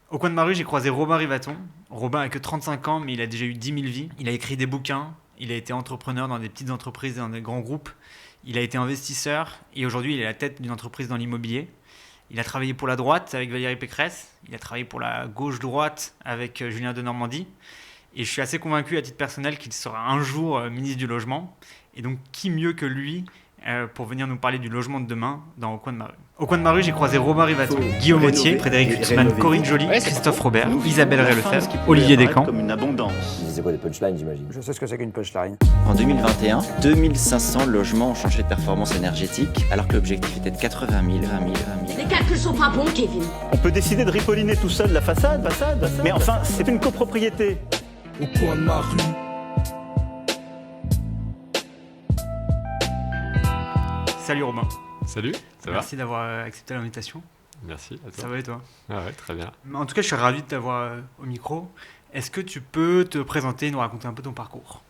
Au coin de ma rue, j'ai croisé Robin Rivaton. Robin a que 35 ans, mais il a déjà eu 10 000 vies. Il a écrit des bouquins, il a été entrepreneur dans des petites entreprises et dans des grands groupes. Il a été investisseur et aujourd'hui, il est à la tête d'une entreprise dans l'immobilier. Il a travaillé pour la droite avec Valérie Pécresse. Il a travaillé pour la gauche-droite avec Julien Denormandie. Et je suis assez convaincu à titre personnel qu'il sera un jour ministre du Logement. Et donc, qui mieux que lui pour venir nous parler du logement de demain dans Au coin de ma rue. Au coin de ma rue, j'ai croisé Robin Rivaton, Guillaume Autier, Frédéric Hutzmann, Corinne Joly, Christophe Robert, Isabelle Rey-Lefebvre, Olivier Descamps. Comme une abondance. C'est quoi des punchlines, j'imagine? Je sais ce que c'est qu'une punchline. En 2021, 2500 logements ont changé de performance énergétique, alors que l'objectif était de 80 000, 20 000, 20 000. Les calculs sont pas bons, Kevin. On peut décider de ripolliner tout seul la façade. Mais enfin, c'est une copropriété. Au coin de ma rue. Salut Robin. Salut, ça va? Merci d'avoir accepté l'invitation. Merci à toi. Ça va et toi? Ah ouais, très bien. En tout cas, je suis ravi de t'avoir au micro. Est-ce que tu peux te présenter et nous raconter un peu ton parcours?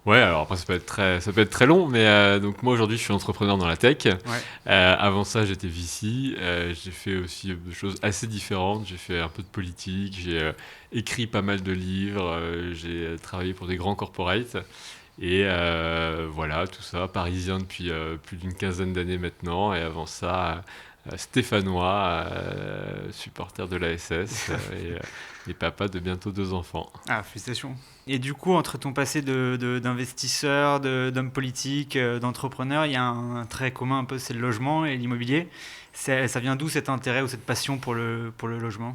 Ouais, alors après ça peut être très long, mais donc moi aujourd'hui je suis entrepreneur dans la tech. Ouais. Avant ça j'étais VC, j'ai fait aussi des choses assez différentes. J'ai fait un peu de politique, j'ai écrit pas mal de livres, j'ai travaillé pour des grands corporates. Et voilà, tout ça, parisien depuis plus d'une quinzaine d'années maintenant. Et avant ça, stéphanois, supporter de l'ASS et papa de bientôt 2 enfants. Ah, félicitations. Et du coup, entre ton passé d'investisseur, d'homme politique, d'entrepreneur, il y a un trait commun un peu, c'est le logement et l'immobilier. Ça vient d'où cet intérêt ou cette passion pour le logement?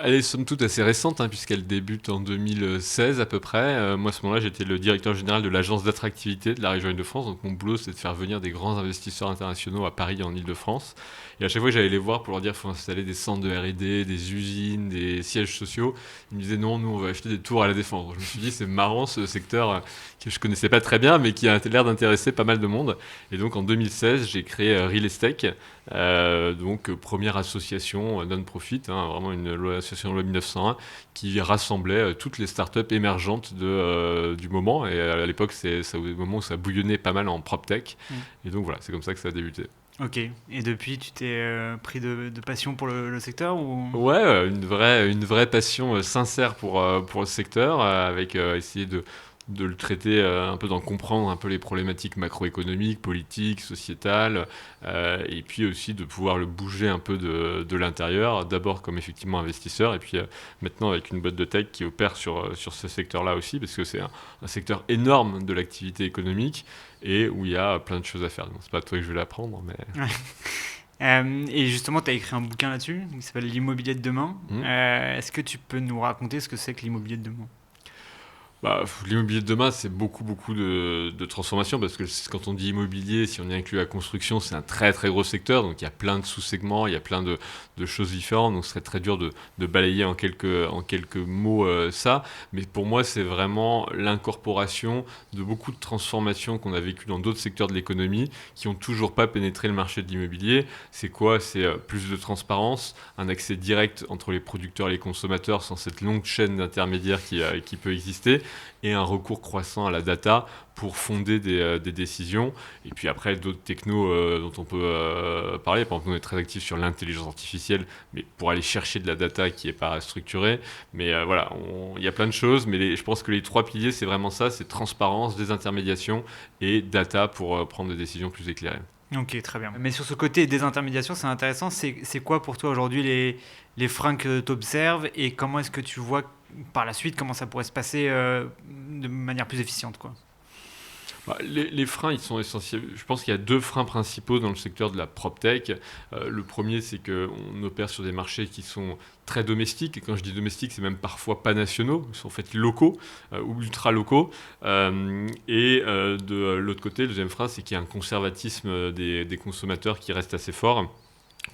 Elle est somme toute assez récente, puisqu'elle débute en 2016 à peu près. Moi, à ce moment-là, j'étais le directeur général de l'agence d'attractivité de la région Île-de-France. Donc, mon boulot, c'est de faire venir des grands investisseurs internationaux à Paris et en Île-de-France. Et à chaque fois que j'allais les voir pour leur dire qu'il faut installer des centres de R&D, des usines, des sièges sociaux, ils me disaient non, nous, on va acheter des tours à la Défense. Donc, je me suis dit, c'est marrant ce secteur que je connaissais pas très bien, mais qui a l'air d'intéresser pas mal de monde. Et donc, en 2016, j'ai créé Real Estate. Donc première association non-profit, vraiment une association loi 1901 qui rassemblait toutes les startups émergentes du moment. Et à l'époque, c'est au moment où ça bouillonnait pas mal en PropTech. Et donc voilà, c'est comme ça que ça a débuté. Ok. Et depuis, tu t'es pris de passion pour le secteur ou... Ouais, une vraie passion sincère pour le secteur, avec essayer de le traiter, un peu d'en comprendre un peu les problématiques macroéconomiques, politiques, sociétales, et puis aussi de pouvoir le bouger un peu de l'intérieur, d'abord comme effectivement investisseur, et puis maintenant avec une boîte de tech qui opère sur ce secteur-là aussi, parce que c'est un secteur énorme de l'activité économique, et où il y a plein de choses à faire. Donc c'est pas toi que je vais l'apprendre, mais... Ouais. Et justement, tu as écrit un bouquin là-dessus, qui s'appelle L'immobilier de demain. Est-ce que tu peux nous raconter ce que c'est que l'immobilier de demain? L'immobilier de demain, c'est beaucoup de transformations, parce que quand on dit immobilier, si on y inclut la construction, c'est un très très gros secteur, donc il y a plein de sous-segments, il y a plein de choses différentes, donc ce serait très dur de balayer en quelques mots ça, mais pour moi c'est vraiment l'incorporation de beaucoup de transformations qu'on a vécues dans d'autres secteurs de l'économie qui n'ont toujours pas pénétré le marché de l'immobilier. C'est quoi? C'est plus de transparence, un accès direct entre les producteurs et les consommateurs sans cette longue chaîne d'intermédiaires qui peut exister, et un recours croissant à la data pour fonder des décisions. Et puis après, d'autres technos dont on peut parler. Par exemple, on est très actif sur l'intelligence artificielle, mais pour aller chercher de la data qui n'est pas structurée. Mais voilà, il y a plein de choses, mais je pense que les 3 piliers, c'est vraiment ça, c'est transparence, désintermédiation et data pour prendre des décisions plus éclairées. Ok, très bien. Mais sur ce côté désintermédiation, c'est intéressant. C'est quoi pour toi aujourd'hui les freins que tu observes, et comment est-ce que tu vois par la suite comment ça pourrait se passer de manière plus efficiente, quoi? Les freins, ils sont essentiels. Je pense qu'il y a 2 freins principaux dans le secteur de la PropTech. Le premier, c'est qu'on opère sur des marchés qui sont très domestiques. Et quand je dis domestiques, c'est même parfois pas nationaux. Ils sont en fait locaux ou ultra-locaux. Et de l'autre côté, le deuxième frein, c'est qu'il y a un conservatisme des consommateurs qui reste assez fort.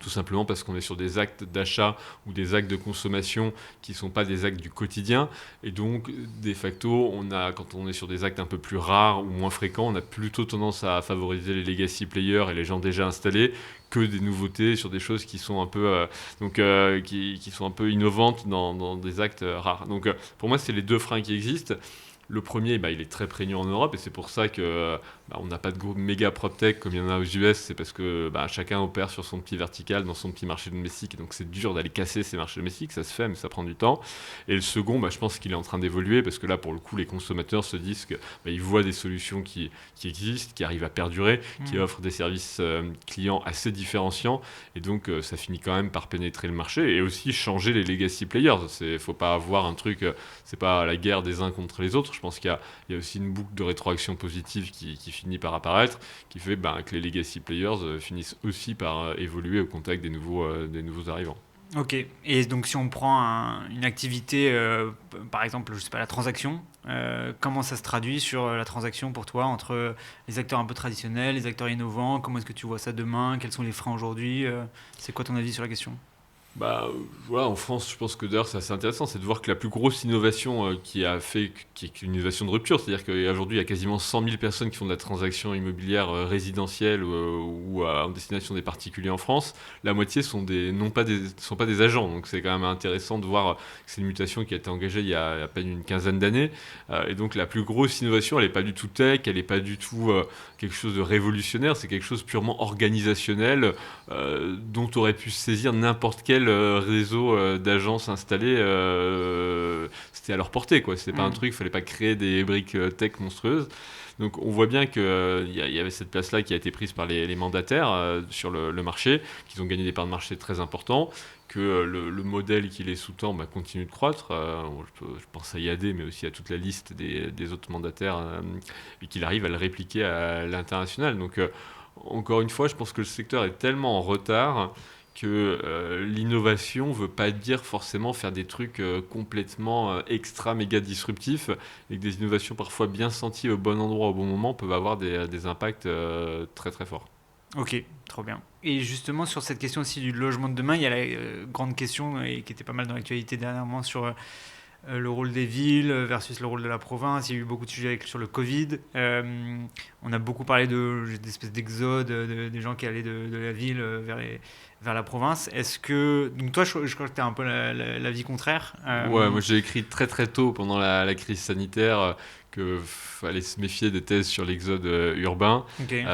Tout simplement parce qu'on est sur des actes d'achat ou des actes de consommation qui ne sont pas des actes du quotidien. Et donc, de facto, quand on est sur des actes un peu plus rares ou moins fréquents, on a plutôt tendance à favoriser les legacy players et les gens déjà installés que des nouveautés sur des choses qui sont un peu, qui sont un peu innovantes dans des actes rares. Donc, pour moi, c'est les 2 freins qui existent. Le premier, il est très prégnant en Europe, et c'est pour ça que on n'a pas de gros méga PropTech comme il y en a aux US, c'est parce que chacun opère sur son petit vertical dans son petit marché domestique, et donc c'est dur d'aller casser ces marchés domestiques, ça se fait, mais ça prend du temps. Et le second, je pense qu'il est en train d'évoluer, parce que là, pour le coup, les consommateurs se disent qu'ils voient des solutions qui existent, qui arrivent à perdurer, qui offrent des services clients assez différenciants, et donc ça finit quand même par pénétrer le marché, et aussi changer les legacy players. Il ne faut pas avoir un truc, c'est pas la guerre des uns contre les autres. Je pense qu'il y a aussi une boucle de rétroaction positive qui finit par apparaître, qui fait que les legacy players finissent aussi par évoluer au contact des nouveaux arrivants. Ok, et donc si on prend une activité, par exemple, je sais pas, la transaction, comment ça se traduit sur la transaction pour toi entre les acteurs un peu traditionnels, les acteurs innovants? Comment est-ce que tu vois ça demain? Quels sont les freins aujourd'hui? C'est quoi ton avis sur la question? Voilà, en France, je pense que d'ailleurs c'est assez intéressant, c'est de voir que la plus grosse innovation qui est une innovation de rupture, c'est-à-dire qu'aujourd'hui il y a quasiment 100 000 personnes qui font de la transaction immobilière résidentielle ou en destination des particuliers en France. La moitié sont pas des agents, donc c'est quand même intéressant de voir que c'est une mutation qui a été engagée il y a à peine une quinzaine d'années. Et donc la plus grosse innovation, elle n'est pas du tout tech, elle n'est pas du tout quelque chose de révolutionnaire, c'est quelque chose purement organisationnel dont aurait pu se saisir n'importe quel réseau d'agences installées, c'était à leur portée, quoi. C'était pas un truc, il fallait pas créer des briques tech monstrueuses. Donc on voit bien qu'il y avait cette place-là qui a été prise par les mandataires sur le marché, qu'ils ont gagné des parts de marché très importants, que le modèle qui les sous-tend continue de croître. Je pense à IAD, mais aussi à toute la liste des autres mandataires, et qu'il arrive à le répliquer à l'international. Donc encore une fois, je pense que le secteur est tellement en retard que l'innovation ne veut pas dire forcément faire des trucs complètement extra méga disruptifs, et que des innovations parfois bien senties au bon endroit au bon moment peuvent avoir des impacts très très forts. Ok, trop bien. Et justement sur cette question aussi du logement de demain, il y a la grande question et qui était pas mal dans l'actualité dernièrement sur le rôle des villes versus le rôle de la province. Il y a eu beaucoup de sujets sur le Covid. On a beaucoup parlé d'espèces d'exode, des gens qui allaient de la ville vers la province. Est-ce que... Donc toi, je crois que tu as un peu l'avis contraire. Ouais, moi j'ai écrit très très tôt pendant la crise sanitaire qu'il fallait se méfier des thèses sur l'exode urbain, Okay.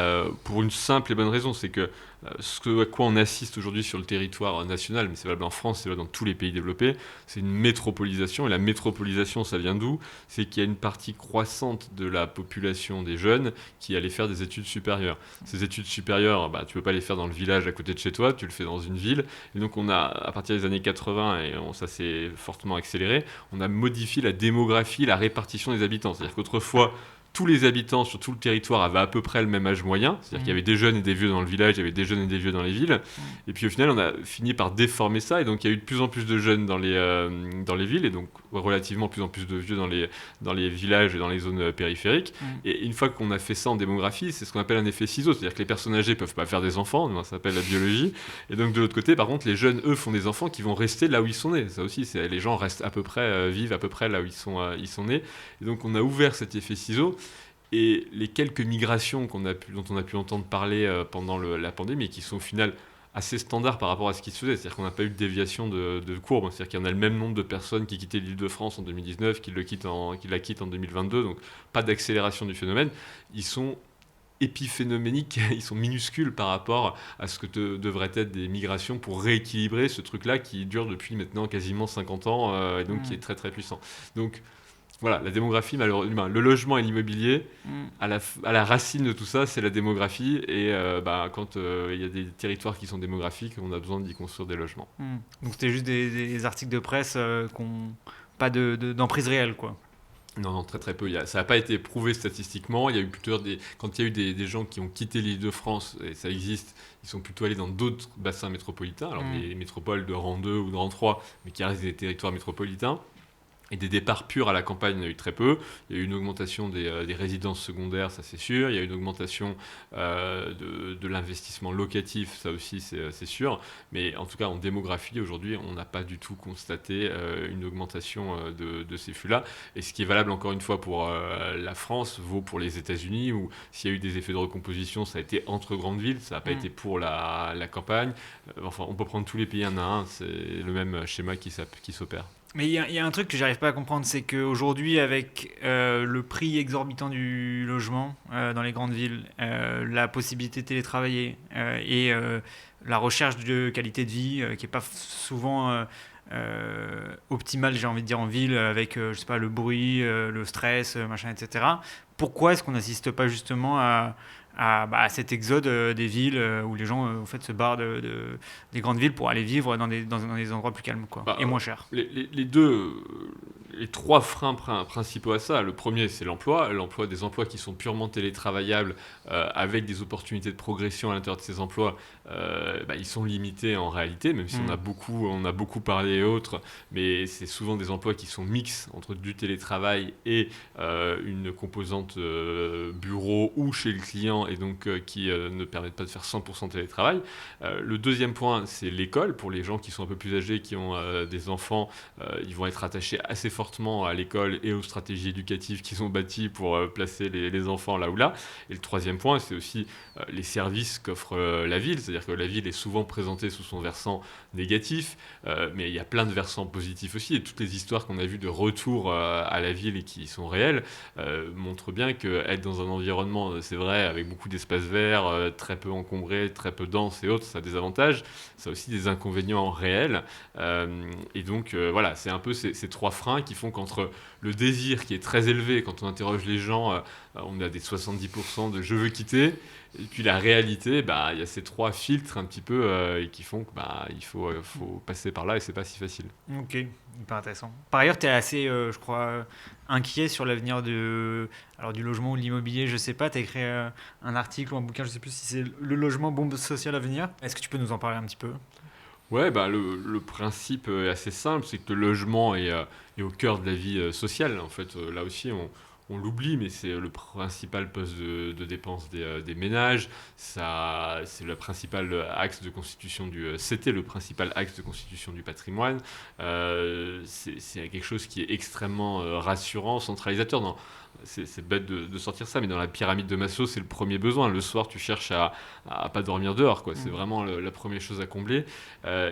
pour une simple et bonne raison, c'est que à quoi on assiste aujourd'hui sur le territoire national, mais c'est valable en France, c'est valable dans tous les pays développés, c'est une métropolisation. Et la métropolisation, ça vient d'où? C'est qu'il y a une partie croissante de la population des jeunes qui allait faire des études supérieures. Ces études supérieures, tu peux pas les faire dans le village à côté de chez toi, tu le fais dans une ville. Et donc on a, à partir des années 80, et ça s'est fortement accéléré, on a modifié la démographie, la répartition des habitants. C'est-à-dire qu'autrefois, tous les habitants sur tout le territoire avaient à peu près le même âge moyen, c'est-à-dire qu'il y avait des jeunes et des vieux dans le village, il y avait des jeunes et des vieux dans les villes, et puis au final on a fini par déformer ça, et donc il y a eu de plus en plus de jeunes dans les villes, et donc relativement plus en plus de vieux dans les villages et dans les zones périphériques. Et une fois qu'on a fait ça en démographie, c'est ce qu'on appelle un effet ciseau, c'est-à-dire que les personnes âgées peuvent pas faire des enfants, ça s'appelle la biologie, et donc de l'autre côté, par contre, les jeunes, eux, font des enfants qui vont rester là où ils sont nés. Ça aussi, les gens restent à peu près, vivent à peu près là où ils sont nés, et donc on a ouvert cet effet ciseau. Et les quelques migrations dont on a pu entendre parler pendant la pandémie, et qui sont au final assez standards par rapport à ce qui se faisait, c'est-à-dire qu'on n'a pas eu de déviation de courbe, c'est-à-dire qu'il y en a le même nombre de personnes qui quittaient l'Île-de-France en 2019 qui la quittent en 2022, donc pas d'accélération du phénomène. Ils sont épiphénoméniques, ils sont minuscules par rapport à ce que devraient être des migrations pour rééquilibrer ce truc-là qui dure depuis maintenant quasiment 50 ans, et donc qui est très très puissant. Donc voilà, la démographie, malheureusement, le logement et l'immobilier, à la racine de tout ça, c'est la démographie. Et quand il y a des territoires qui sont démographiques, on a besoin d'y construire des logements. Donc c'était juste des articles de presse qui n'ont pas d'emprise réelle, quoi. Non, très très peu. Ça n'a pas été prouvé statistiquement. Il y a eu plutôt quand il y a eu des gens qui ont quitté l'Île-de-France, et ça existe, ils sont plutôt allés dans d'autres bassins métropolitains, alors des métropoles de rang 2 ou de rang 3, mais qui restent des territoires métropolitains. Et des départs purs à la campagne, il y en a eu très peu. Il y a eu une augmentation des résidences secondaires, ça c'est sûr. Il y a eu une augmentation de l'investissement locatif, ça aussi c'est sûr. Mais en tout cas, en démographie, aujourd'hui, on n'a pas du tout constaté une augmentation de ces flux-là. Et ce qui est valable, encore une fois, pour la France, vaut pour les États-Unis, où s'il y a eu des effets de recomposition, ça a été entre grandes villes, ça n'a pas été pour la campagne. Enfin, on peut prendre tous les pays un à un, c'est le même schéma qui s'opère. Mais il y a un truc que j'arrive pas à comprendre, c'est qu'aujourd'hui, avec le prix exorbitant du logement dans les grandes villes, la possibilité de télétravailler la recherche de qualité de vie qui est pas souvent optimale, j'ai envie de dire, en ville, avec je sais pas, le bruit, le stress, machin, etc. Pourquoi est-ce qu'on n'assiste pas justement à cet exode des villes où les gens en fait, se barrent des grandes villes pour aller vivre dans des endroits plus calmes quoi, et moins chers. Les trois freins principaux à ça, le premier c'est l'emploi des emplois qui sont purement télétravaillables avec des opportunités de progression à l'intérieur de ces emplois, ils sont limités en réalité, même si on a beaucoup parlé et autres, mais c'est souvent des emplois qui sont mix entre du télétravail et une composante bureau ou chez le client, et donc qui ne permettent pas de faire 100% télétravail. Le deuxième point, c'est l'école. Pour les gens qui sont un peu plus âgés, qui ont des enfants, ils vont être attachés assez fortement à l'école et aux stratégies éducatives qui sont bâties pour placer les enfants là ou là. Et le troisième point, c'est aussi les services qu'offre la ville. C'est-à-dire que la ville est souvent présentée sous son versant négatif, mais il y a plein de versants positifs aussi. Et toutes les histoires qu'on a vues de retour à la ville et qui sont réelles montrent bien qu'être dans un environnement, c'est vrai, avec beaucoup d'espaces verts, très peu encombré, très peu dense et autres, ça a des avantages. Ça a aussi des inconvénients réels. Et donc, voilà, c'est un peu ces trois freins qui font qu'entre le désir qui est très élevé, quand on interroge les gens, on a des 70% de « je veux quitter », et puis la réalité, il y a ces trois filtres un petit peu qui font qu'il faut passer par là et c'est pas si facile. Ok, hyper intéressant. Par ailleurs, tu es assez, je crois, inquiet sur l'avenir du logement ou de l'immobilier. Je sais pas, tu as écrit un article ou un bouquin, je sais plus si c'est le logement bombe sociale à venir. Est-ce que tu peux nous en parler un petit peu ? Ouais, le principe est assez simple, c'est que le logement est au cœur de la vie sociale. En fait, là aussi, on l'oublie, mais c'est le principal poste de dépense des ménages. Ça, c'est le principal axe de constitution c'était le principal axe de constitution du patrimoine. C'est quelque chose qui est extrêmement rassurant, centralisateur. C'est bête de sortir ça, mais dans la pyramide de Maslow, c'est le premier besoin. Le soir, tu cherches à pas dormir dehors, quoi. C'est vraiment la première chose à combler.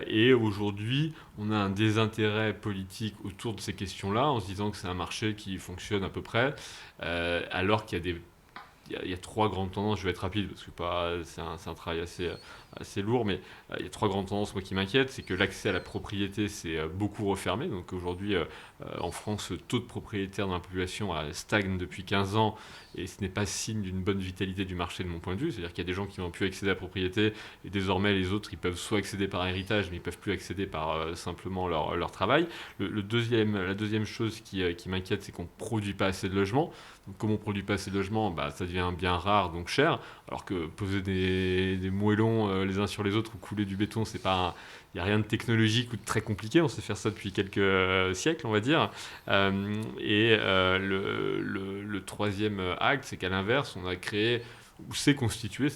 Et aujourd'hui, on a un désintérêt politique autour de ces questions-là, en se disant que c'est un marché qui fonctionne à peu près, alors qu'il y a trois grandes tendances. Je vais être rapide parce que c'est un travail assez lourd, mais il y a trois grandes tendances moi qui m'inquiètent. C'est que l'accès à la propriété s'est beaucoup refermé. Donc aujourd'hui, en France, le taux de propriétaires dans la population stagne depuis 15 ans, et ce n'est pas signe d'une bonne vitalité du marché de mon point de vue. C'est-à-dire qu'il y a des gens qui n'ont pu accéder à la propriété, et désormais les autres, ils peuvent soit accéder par héritage, mais ils ne peuvent plus accéder par simplement leur travail. La deuxième chose qui m'inquiète, c'est qu'on ne produit pas assez de logements. Donc comme on ne produit pas assez de logements, ça devient un bien rare, donc cher, alors que poser des moellons les uns sur les autres ou couler du béton, il n'y a rien de technologique ou de très compliqué, on sait faire ça depuis quelques siècles, on va dire. Le troisième acte, c'est qu'à l'inverse, on a créé, ou s'est constitué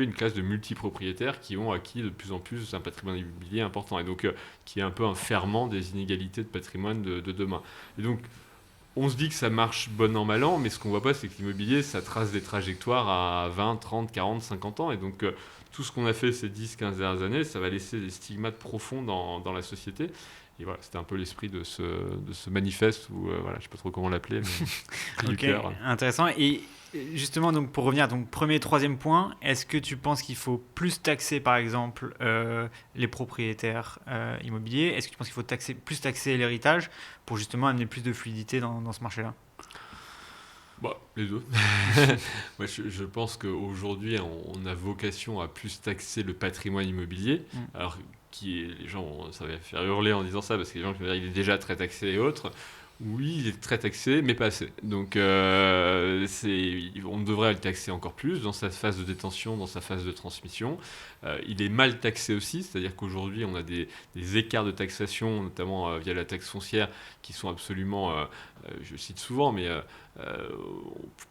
une classe de multipropriétaires qui ont acquis de plus en plus un patrimoine immobilier important, et donc qui est un peu un ferment des inégalités de patrimoine de demain. Et donc, on se dit que ça marche bon an, mal an, mais ce qu'on voit pas, c'est que l'immobilier, ça trace des trajectoires à 20, 30, 40, 50 ans. Et donc, tout ce qu'on a fait ces 10, 15 dernières années, ça va laisser des stigmates profonds dans la société. Et voilà, c'était un peu l'esprit de ce manifeste, ou je ne sais pas trop comment l'appeler, mais cri du cœur. Intéressant. Et justement, donc, pour revenir à ton premier et troisième point, est-ce que tu penses qu'il faut plus taxer, par exemple, les propriétaires immobiliers ? Est-ce que tu penses qu'il faut plus taxer l'héritage pour justement amener plus de fluidité dans ce marché-là ? Les deux. Moi, je pense qu'aujourd'hui, on a vocation à plus taxer le patrimoine immobilier. Alors, les gens, ça va faire hurler en disant ça, parce que les gens vont dire qu'il est déjà très taxé et autres. Oui, il est très taxé, mais pas assez. Donc, on devrait le taxer encore plus dans sa phase de détention, dans sa phase de transmission. Il est mal taxé aussi, c'est-à-dire qu'aujourd'hui, on a des écarts de taxation, notamment via la taxe foncière, qui sont absolument, je cite souvent, mais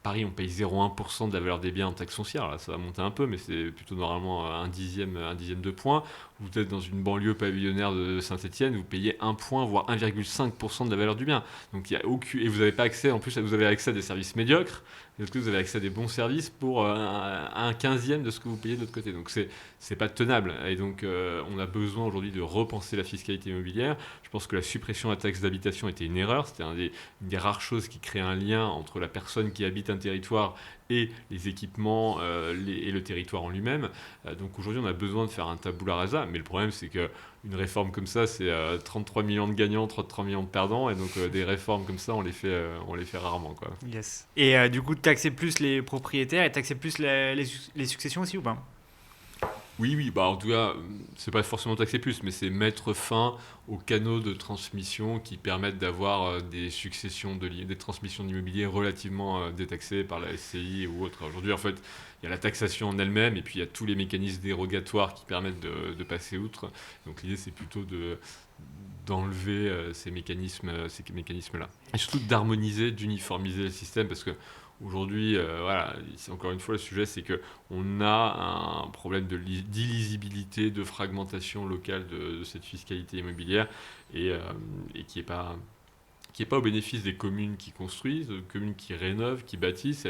Paris, on paye 0,1% de la valeur des biens en taxe foncière. Là, ça va monter un peu, mais c'est plutôt normalement un dixième de point. Vous êtes dans une banlieue pavillonnaire de Saint-Étienne, vous payez 1 point, voire 1,5% de la valeur du bien. Donc il y a aucun... Et vous n'avez pas accès, en plus, vous avez accès à des services médiocres. Est-ce que vous avez accès à des bons services pour un quinzième de ce que vous payez de l'autre côté? Donc c'est pas tenable. Et donc on a besoin aujourd'hui de repenser la fiscalité immobilière. Je pense que la suppression de la taxe d'habitation était une erreur. C'était une des rares choses qui crée un lien entre la personne qui habite un territoire et les équipements et le territoire en lui-même. Donc aujourd'hui, on a besoin de faire un tabula rasa. Mais le problème, c'est qu'une réforme comme ça, c'est 33 millions de gagnants, 33 millions de perdants. Et donc des réformes comme ça, on les fait rarement, quoi. Yes. Et du coup, taxer plus les propriétaires et taxer plus les successions aussi ou pas? Oui, bah en tout cas, c'est pas forcément taxer plus, mais c'est mettre fin aux canaux de transmission qui permettent d'avoir des transmissions d'immobilier relativement détaxées par la SCI ou autre. Aujourd'hui, en fait, il y a la taxation en elle-même et puis il y a tous les mécanismes dérogatoires qui permettent de passer outre. Donc l'idée, c'est plutôt d'enlever ces mécanismes-là. Et surtout d'harmoniser, d'uniformiser le système parce que aujourd'hui, voilà, encore une fois, le sujet, c'est qu'on a un problème d'illisibilité, de fragmentation locale de cette fiscalité immobilière et qui n'est pas au bénéfice des communes qui construisent, des communes qui rénovent, qui bâtissent.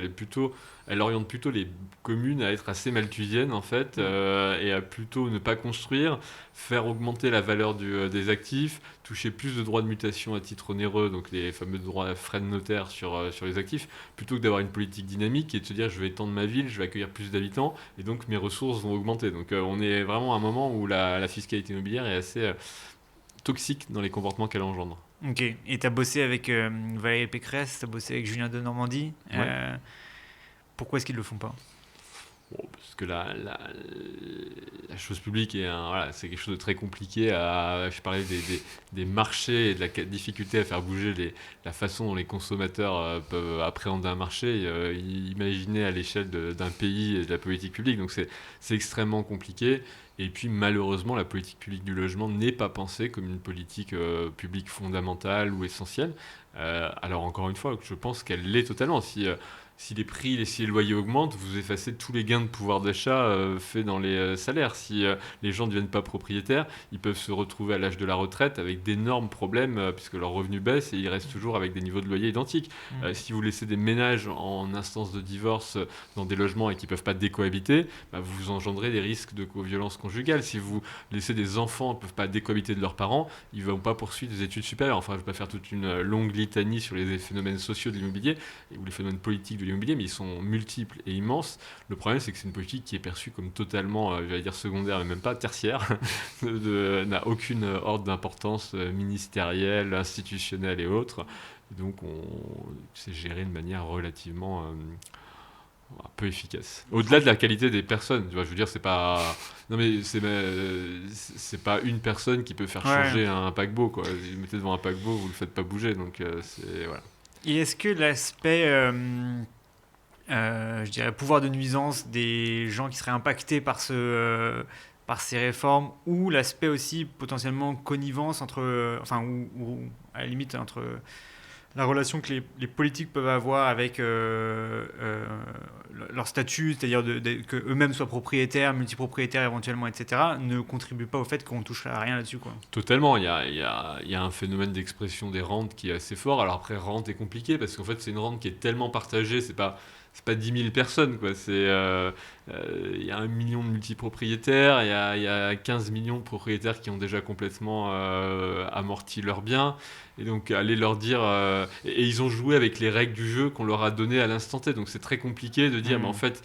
Elle oriente plutôt les communes à être assez malthusiennes, en fait, et à plutôt ne pas construire, faire augmenter la valeur des actifs, toucher plus de droits de mutation à titre onéreux, donc les fameux droits frais de notaire sur les actifs, plutôt que d'avoir une politique dynamique et de se dire je vais étendre ma ville, je vais accueillir plus d'habitants, et donc mes ressources vont augmenter. Donc on est vraiment à un moment où la fiscalité immobilière est assez toxique dans les comportements qu'elle engendre. Ok, et tu as bossé avec Valérie Pécresse, tu as bossé avec Julien Denormandie. Ouais. Pourquoi est-ce qu'ils ne le font pas? Bon, parce que la chose publique c'est quelque chose de très compliqué. Je parlais des marchés et de la difficulté à faire bouger la façon dont les consommateurs peuvent appréhender un marché. Imaginez à l'échelle d'un pays et de la politique publique. Donc c'est extrêmement compliqué. Et puis malheureusement, la politique publique du logement n'est pas pensée comme une politique publique fondamentale ou essentielle. Alors encore une fois, je pense qu'elle l'est totalement. Si les prix et si les loyers augmentent, vous effacez tous les gains de pouvoir d'achat faits dans les salaires. Si les gens ne deviennent pas propriétaires, ils peuvent se retrouver à l'âge de la retraite avec d'énormes problèmes puisque leurs revenus baissent et ils restent toujours avec des niveaux de loyer identiques. Si vous laissez des ménages en instance de divorce dans des logements et qui ne peuvent pas décohabiter, vous engendrez des risques de violence conjugale. Si vous laissez des enfants qui ne peuvent pas décohabiter de leurs parents, ils ne vont pas poursuivre des études supérieures. Enfin, je ne vais pas faire toute une longue litanie sur les phénomènes sociaux de l'immobilier ou les phénomènes politiques de l'immobilier, mais ils sont multiples et immenses. Le problème, c'est que c'est une politique qui est perçue comme totalement, j'allais dire secondaire, mais même pas tertiaire, n'a aucune ordre d'importance ministérielle, institutionnelle et autres. Et donc, c'est géré de manière relativement peu efficace. Au-delà de la qualité des personnes, tu vois, je veux dire, c'est pas une personne qui peut faire changer un paquebot, quoi. Vous mettez devant un paquebot, vous le faites pas bouger, donc voilà. Et est-ce que l'aspect je dirais pouvoir de nuisance des gens qui seraient impactés par ces réformes ou l'aspect aussi potentiellement connivence ou à la limite entre la relation que les politiques peuvent avoir avec leur statut, c'est-à-dire qu'eux-mêmes soient propriétaires, multipropriétaires éventuellement, etc., ne contribue pas au fait qu'on touche à rien là-dessus, quoi. Totalement, il y a un phénomène d'expression des rentes qui est assez fort. Alors après, rente est compliqué parce qu'en fait, c'est une rente qui est tellement partagée, c'est pas 10 000 personnes, quoi. Il y a 1 million de multipropriétaires, il y a 15 millions de propriétaires qui ont déjà complètement amorti leurs biens. Et donc, aller leur dire... et ils ont joué avec les règles du jeu qu'on leur a données à l'instant T. Donc, c'est très compliqué de dire, mais en fait,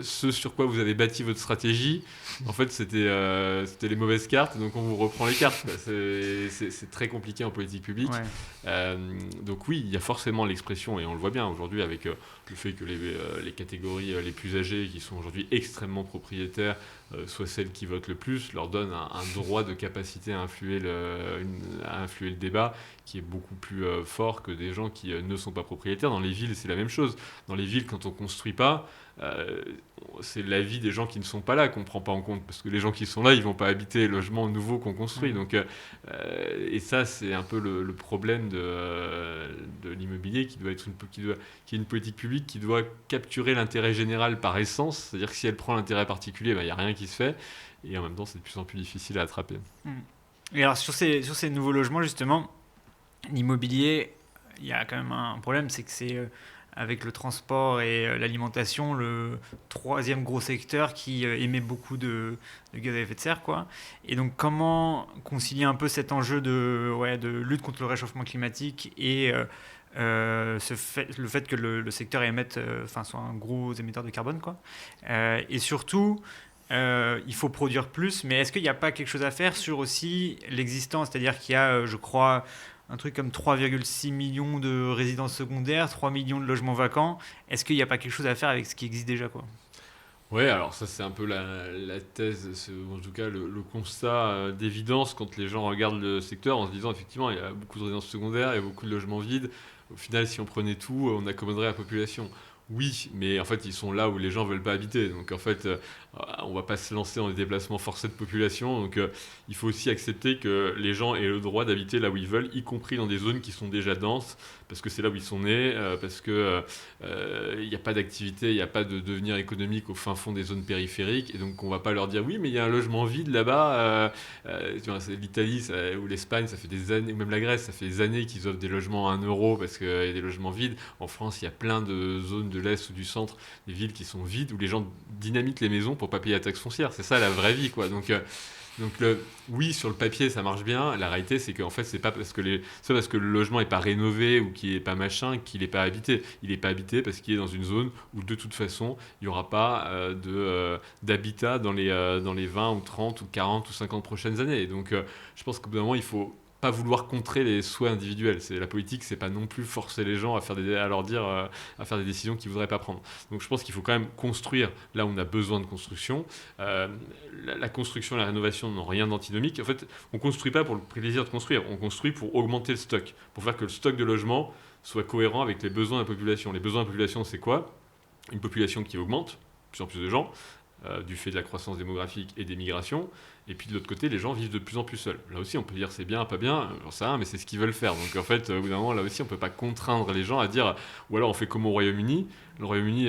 ce sur quoi vous avez bâti votre stratégie, en fait, c'était les mauvaises cartes. Donc, on vous reprend les cartes. C'est très compliqué en politique publique. Ouais. Donc, oui, il y a forcément l'expression, et on le voit bien aujourd'hui avec le fait que les catégories les plus âgées, qui sont aujourd'hui extrêmement propriétaires, soit celles qui votent le plus, leur donnent un droit de capacité à influer le débat qui est beaucoup plus fort que des gens qui ne sont pas propriétaires. Dans les villes, c'est la même chose. Dans les villes, quand on ne construit pas, euh, c'est l'avis des gens qui ne sont pas là qu'on ne prend pas en compte, parce que les gens qui sont là, ils ne vont pas habiter les logements nouveaux qu'on construit. Donc, et ça, c'est un peu le problème de l'immobilier qui est une politique publique qui doit capturer l'intérêt général par essence, c'est-à-dire que si elle prend l'intérêt particulier, il n'y a rien qui se fait, et en même temps, c'est de plus en plus difficile à attraper. Et alors sur ces nouveaux logements justement, l'immobilier, il y a quand même un problème, c'est que c'est avec le transport et l'alimentation le troisième gros secteur qui émet beaucoup de gaz à effet de serre, quoi. Et donc comment concilier un peu cet enjeu de lutte contre le réchauffement climatique et le fait que le secteur soit un gros émetteur de carbone, quoi. Et surtout, il faut produire plus, mais est-ce qu'il n'y a pas quelque chose à faire sur aussi l'existant? C'est-à-dire qu'il y a, je crois, un truc comme 3,6 millions de résidences secondaires, 3 millions de logements vacants. Est-ce qu'il n'y a pas quelque chose à faire avec ce qui existe déjà, quoi? Ouais, alors ça c'est un peu la thèse, en tout cas le constat d'évidence quand les gens regardent le secteur en se disant effectivement il y a beaucoup de résidences secondaires, il y a beaucoup de logements vides. Au final, si on prenait tout, on accommoderait la population. Oui, mais en fait, ils sont là où les gens veulent pas habiter. Donc en fait, on va pas se lancer dans des déplacements forcés de population. Donc il faut aussi accepter que les gens aient le droit d'habiter là où ils veulent, y compris dans des zones qui sont déjà denses, parce que c'est là où ils sont nés, parce que il n'y a pas d'activité, il n'y a pas de devenir économique au fin fond des zones périphériques. Et donc on va pas leur dire oui, mais il y a un logement vide là-bas. Tu vois, c'est l'Italie ou l'Espagne, ça fait des années, ou même la Grèce, ça fait des années qu'ils offrent des logements à 1 euro parce qu'il y a des logements vides. En France, il y a plein de zones de l'Est ou du centre, des villes qui sont vides, où les gens dynamitent les maisons pour pas payer la taxe foncière. C'est ça la vraie vie, quoi. Donc oui, sur le papier, ça marche bien. La réalité, c'est qu'en fait, c'est pas parce que le logement est pas rénové ou qu'il est pas machin qu'il est pas habité. Il est pas habité parce qu'il est dans une zone où de toute façon, il y aura pas d'habitat dans les 20 ou 30 ou 40 ou 50 prochaines années. Et donc, je pense qu'au bout d'un moment, il faut pas vouloir contrer les souhaits individuels. La politique, c'est pas non plus forcer les gens à faire des décisions qu'ils voudraient pas prendre. Donc je pense qu'il faut quand même construire là où on a besoin de construction. La construction et la rénovation n'ont rien d'antinomique. En fait, on construit pas pour le plaisir de construire, on construit pour augmenter le stock, pour faire que le stock de logement soit cohérent avec les besoins de la population. Les besoins de la population, c'est quoi? Une population qui augmente, de plus en plus de gens, du fait de la croissance démographique et des migrations. Et puis de l'autre côté, les gens vivent de plus en plus seuls. Là aussi, on peut dire c'est bien, pas bien, j'en sais rien, mais c'est ce qu'ils veulent faire. Donc en fait, au bout d'un moment, là aussi, on peut pas contraindre les gens à dire, ou alors on fait comme au Royaume-Uni. Le Royaume-Uni,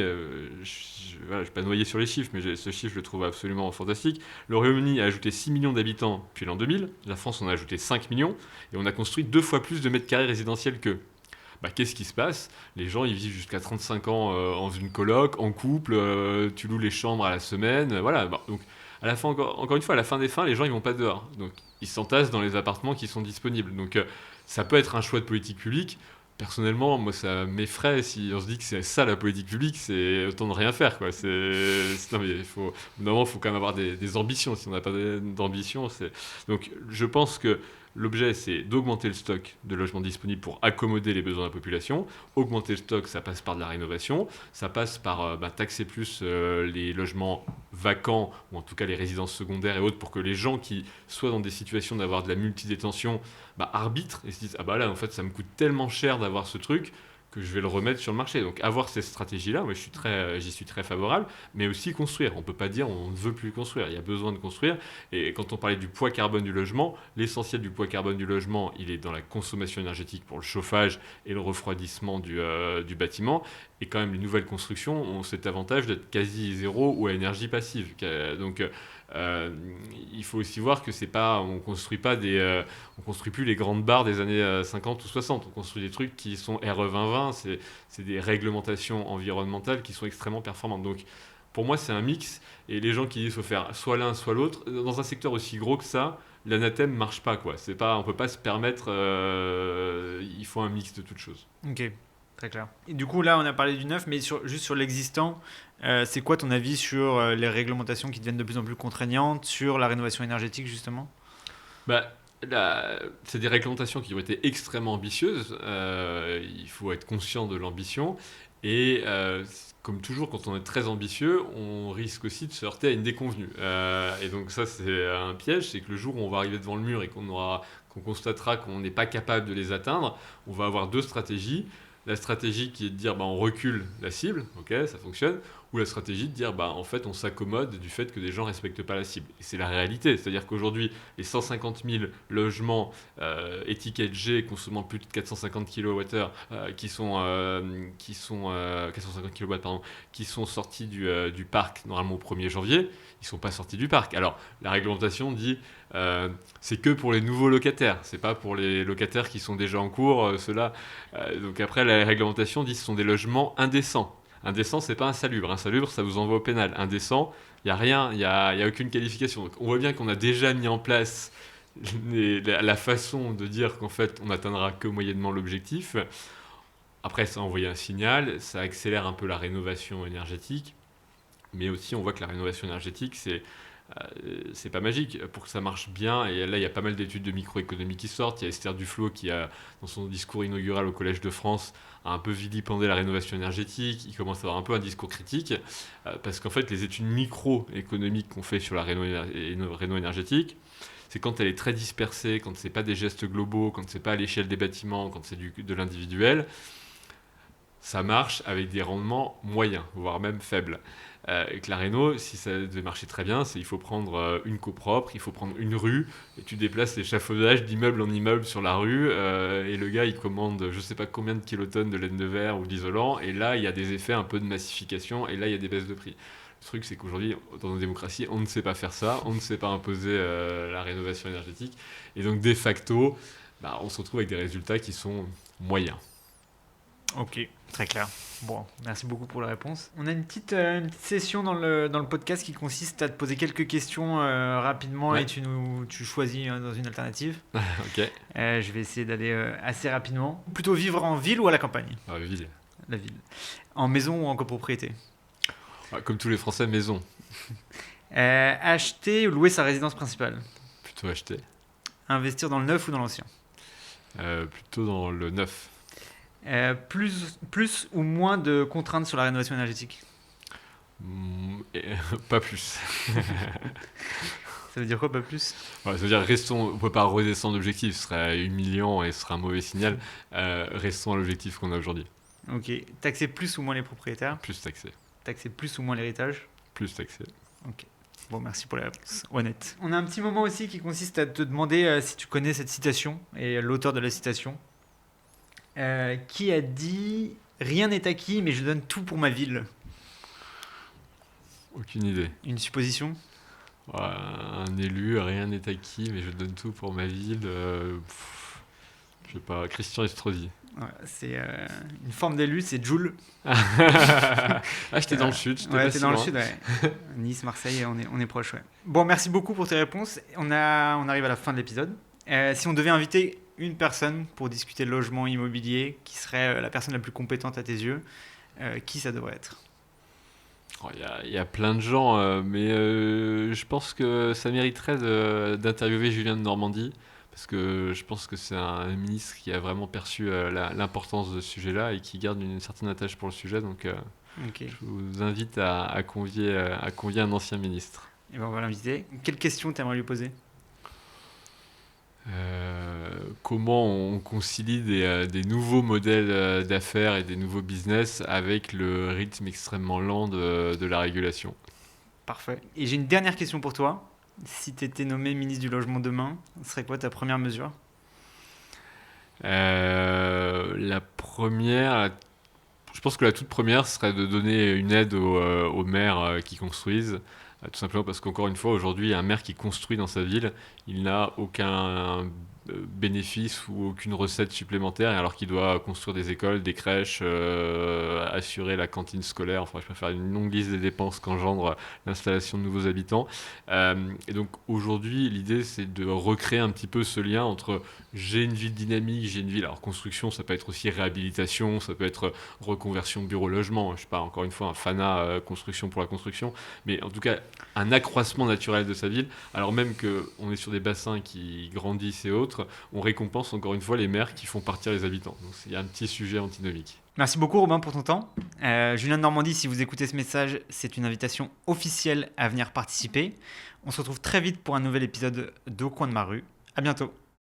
je vais pas noyer sur les chiffres, mais ce chiffre, je le trouve absolument fantastique. Le Royaume-Uni a ajouté 6 millions d'habitants depuis l'an 2000. La France en a ajouté 5 millions. Et on a construit 2 fois plus de mètres carrés résidentiels qu'eux. Qu'est-ce qui se passe? Les gens, ils vivent jusqu'à 35 ans en une coloc, en couple, tu loues les chambres à la semaine, voilà. Donc, à la fin, encore une fois, à la fin des fins, les gens, ils vont pas dehors. Donc, ils s'entassent dans les appartements qui sont disponibles. Donc, ça peut être un choix de politique publique. Personnellement, moi, ça m'effraie si on se dit que c'est ça la politique publique, c'est autant de rien faire, quoi. Non, mais au bout d'un moment, il faut quand même avoir des ambitions. Si on n'a pas d'ambition, donc, je pense que l'objet, c'est d'augmenter le stock de logements disponibles pour accommoder les besoins de la population. Augmenter le stock, ça passe par de la rénovation. Ça passe par taxer plus les logements vacants, ou en tout cas les résidences secondaires et autres, pour que les gens qui soient dans des situations d'avoir de la multidétention arbitrent et se disent « Ah bah là, en fait, ça me coûte tellement cher d'avoir ce truc que je vais le remettre sur le marché. » Donc avoir ces stratégies-là, moi j'y suis très favorable, mais aussi construire. On ne peut pas dire on ne veut plus construire, il y a besoin de construire. Et quand on parlait du poids carbone du logement, l'essentiel du poids carbone du logement, il est dans la consommation énergétique pour le chauffage et le refroidissement du bâtiment. Et quand même, les nouvelles constructions ont cet avantage d'être quasi zéro ou à énergie passive. Donc il faut aussi voir que on construit plus les grandes barres des années 50 ou 60. On construit des trucs qui sont RE 2020. C'est des réglementations environnementales qui sont extrêmement performantes. Donc pour moi, c'est un mix. Et les gens qui disent qu'il faut faire soit l'un, soit l'autre, dans un secteur aussi gros que ça, l'anathème marche pas, quoi. On peut pas se permettre. Il faut un mix de toutes choses. Ok. Très clair. Et du coup, là, on a parlé du neuf, mais juste sur l'existant, c'est quoi ton avis sur les réglementations qui deviennent de plus en plus contraignantes, sur la rénovation énergétique, justement? C'est des réglementations qui ont été extrêmement ambitieuses. Il faut être conscient de l'ambition. Et comme toujours, quand on est très ambitieux, on risque aussi de se heurter à une déconvenue. Et donc ça, c'est un piège, c'est que le jour où on va arriver devant le mur et qu'on constatera qu'on n'est pas capable de les atteindre, on va avoir 2 stratégies. La stratégie qui est de dire on recule la cible, ok, ça fonctionne, ou la stratégie de dire en fait on s'accommode du fait que des gens ne respectent pas la cible. Et c'est la réalité, c'est-à-dire qu'aujourd'hui les 150 000 logements étiquette G consommant plus de 450 kWh qui sont 450 kW qui sont sortis du parc normalement au 1er janvier, ils ne sont pas sortis du parc. Alors la réglementation dit c'est que pour les nouveaux locataires, c'est pas pour les locataires qui sont déjà en cours, ceux-là. Donc après la réglementation dit que ce sont des logements indécents. Indécent, c'est pas insalubre. Insalubre, ça vous envoie au pénal. Indécent, il n'y a rien, il n'y a aucune qualification. Donc on voit bien qu'on a déjà mis en place la façon de dire qu'en fait, on n'atteindra que moyennement l'objectif. Après, ça a envoyé un signal, ça accélère un peu la rénovation énergétique. Mais aussi, on voit que la rénovation énergétique, c'est pas magique pour que ça marche bien. Et là, il y a pas mal d'études de microéconomie qui sortent. Il y a Esther Duflo qui a, dans son discours inaugural au Collège de France, a un peu vilipendé la rénovation énergétique. Il commence à avoir un peu un discours critique parce qu'en fait, les études microéconomiques qu'on fait sur la réno énergétique, c'est quand elle est très dispersée, quand c'est pas des gestes globaux, quand c'est pas à l'échelle des bâtiments, quand c'est de l'individuel, ça marche avec des rendements moyens, voire même faibles. Et que la réno, si ça devait marcher très bien, il faut prendre une copropre, il faut prendre une rue, et tu déplaces l'échafaudage d'immeuble en immeuble sur la rue, et le gars, il commande je sais pas combien de kilotonnes de laine de verre ou d'isolant, et là, il y a des effets un peu de massification, et là, il y a des baisses de prix. Le truc, c'est qu'aujourd'hui, dans nos démocraties, on ne sait pas faire ça, on ne sait pas imposer la rénovation énergétique, et donc, de facto, on se retrouve avec des résultats qui sont moyens. Ok, très clair. Bon, merci beaucoup pour la réponse. On a une petite session dans le podcast qui consiste à te poser quelques questions rapidement et tu choisis dans une alternative. Ok. Je vais essayer d'aller assez rapidement. Plutôt vivre en ville ou à la campagne ? Ville. La ville. En maison ou en copropriété ? Comme tous les Français, maison. Acheter ou louer sa résidence principale ? Plutôt acheter. Investir dans le neuf ou dans l'ancien ? Plutôt dans le neuf. Plus ou moins de contraintes sur la rénovation énergétique ? Pas plus. Ça veut dire quoi, pas plus ? Ça veut dire on ne peut pas redescendre l'objectif, ce serait humiliant et ce serait un mauvais signal. Restons à l'objectif qu'on a aujourd'hui. Ok. Taxer plus ou moins les propriétaires ? Plus taxé. Taxer plus ou moins l'héritage ? Plus taxé. Ok. Bon, merci pour la réponse honnête. On a un petit moment aussi qui consiste à te demander si tu connais cette citation et l'auteur de la citation. Qui a dit « Rien n'est acquis, mais je donne tout pour ma ville ». Aucune idée. Une supposition ? Un élu, rien n'est acquis, mais je donne tout pour ma ville. Je sais pas, Christian Estrosi. Ouais, c'est une forme d'élu, c'est Joule. J'étais dans le sud. T'es dans le sud, ouais. Nice, Marseille, on est proche, ouais. Bon, merci beaucoup pour tes réponses. On arrive à la fin de l'épisode. Si on devait inviter une personne pour discuter de logement immobilier, qui serait la personne la plus compétente à tes yeux, qui ça devrait être ? Il y a plein de gens, mais je pense que ça mériterait d'interviewer Julien de Normandie, parce que je pense que c'est un ministre qui a vraiment perçu l'importance de ce sujet-là et qui garde une certaine attache pour le sujet. Donc, je vous invite à convier un ancien ministre. Et ben on va l'inviter. Quelle question tu aimerais lui poser ? Comment on concilie des nouveaux modèles d'affaires et des nouveaux business avec le rythme extrêmement lent de la régulation. Parfait. Et j'ai une dernière question pour toi. Si tu étais nommé ministre du Logement demain, ce serait quoi ta première mesure ? La première, je pense que la toute première serait de donner une aide aux maires qui construisent. Tout simplement parce qu'encore une fois, aujourd'hui, un maire qui construit dans sa ville, il n'a aucun bénéfice ou aucune recette supplémentaire, alors qu'il doit construire des écoles, des crèches, assurer la cantine scolaire. Enfin, je préfère une longue liste des dépenses qu'engendre l'installation de nouveaux habitants. Et donc aujourd'hui, l'idée, c'est de recréer un petit peu ce lien entre j'ai une ville dynamique, j'ai une ville. Alors construction, ça peut être aussi réhabilitation, ça peut être reconversion bureau-logement. Je ne suis pas encore une fois un fanat construction pour la construction, mais en tout cas un accroissement naturel de sa ville. Alors même qu'on est sur des bassins qui grandissent et autres, on récompense encore une fois les maires qui font partir les habitants. Donc il y a un petit sujet antinomique. Merci beaucoup Robin pour ton temps. Julien de Normandie, si vous écoutez ce message, c'est une invitation officielle à venir participer. On se retrouve très vite pour un nouvel épisode d'Au coin de ma rue. À bientôt.